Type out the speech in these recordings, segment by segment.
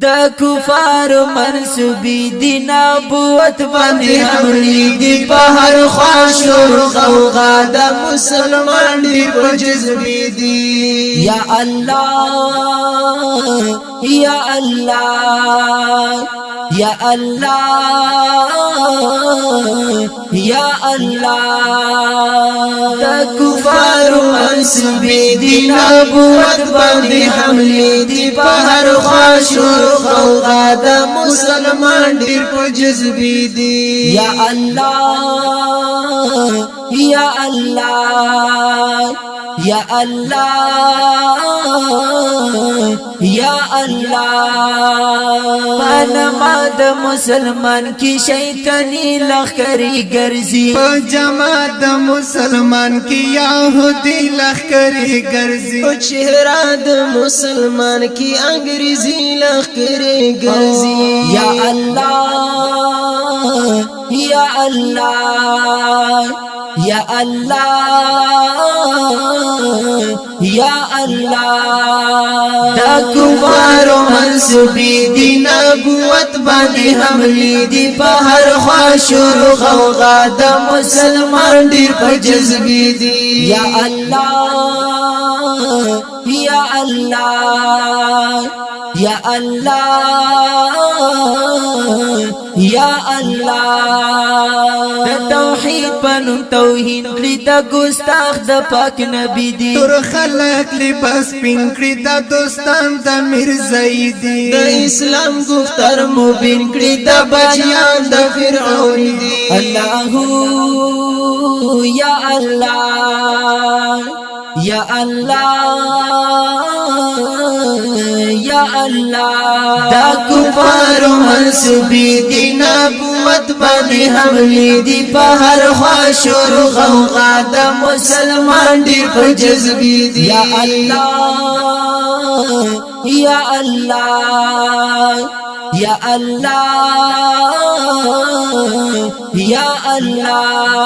دا کفار منسوبی دی نبوت باندې حملې دی په هر خوا شروع غوغا د مسلمان دی په جذبې دی یا الله یا الله یا الله یا الله دا کفار منسوبی دی نبوت باندې حملې دی په هر خوا شروع غوغا د مسلمان ډیر په جذبې دی یا الله یا الله یا الله یا الله پنما د مسلمان کی شیطانی لخکری ګرځي په جماعت د مسلمان کی یهودی لخکری ګرځي په چهره د مسلمان کی انګریزی لخکری ګرځي یا الله یا الله یا الله یا الله دا کفار منسوبی دی نبوت باندې حملې دی په هر خوا شروع غوغا د مسلمان ډیر په جذبې دی یا الله یا الله یا الله یا الله توحید پنوم توهین کړی دا ګستاخ د پاک نبی دی تر خلق لباس پینکړی دا دوستان د مرزای دی د اسلام گفتار مبین کړی دا بچیان د فرعون دی الله یا الله یا الله یا الله دا کفار منسوبی دی نبوت باندې حملې دی په هر خوا شروع غوغا د مسلمان ډیر په جذبې دی یا الله یا الله یا الله یا الله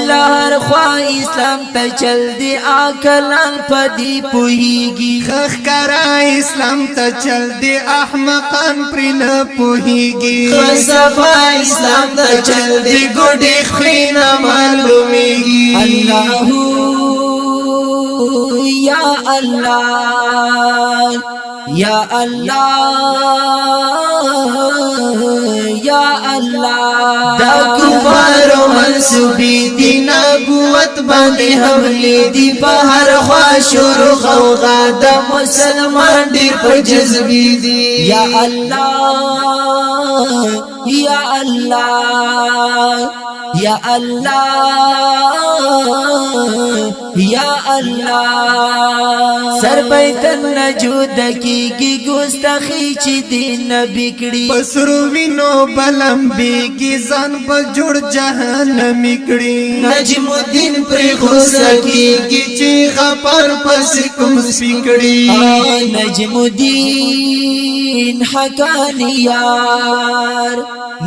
لهر خوا اسلام ته چل دی عقلان پدی پوهیږي خخکرا اسلام ته چل دی احمقان پر نه پوهیږي خصفا اسلام ته چل دی ګډي خینا معلومیږي الله یا الله یا الله یا الله دا کفار منسوبی دی نبوت باندې حملې دی په هر خوا شروع غوغا د مسلمان ډیر په جذبې دی یا الله یا الله یا الله یا الله سر بیت نجود کیږي ګستاخی چې دین نبی کړي پسرو وینو بلم بیږي ځان په جوړ جهنم کړي نجم الدین پر غوسه کیږي چې خبر پس کوم سپیکړي نجم الدین حقانی یار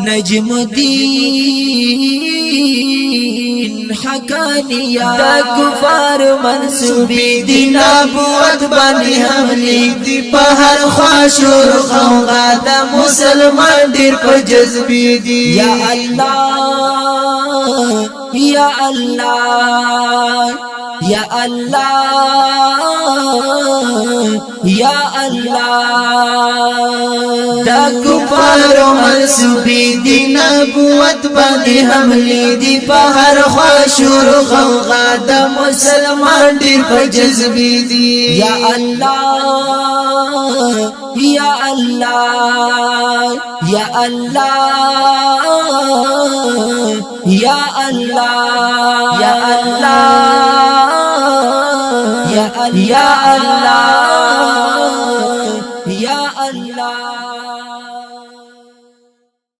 نجم الدین حقانی یار دا کفار منسوبی دی نبوت باندې حملې دی په هر خوا شروع غوغا د مسلمان ډیر په جذبې دی یا الله یا الله یا الله یا الله دا کفار منسوبی دی نبوت باندې حملې دی په هر خوا شروع غوغا د مسلمان ډیر په جذبې دی یا الله یا الله یا الله یا الله یا الله یا الله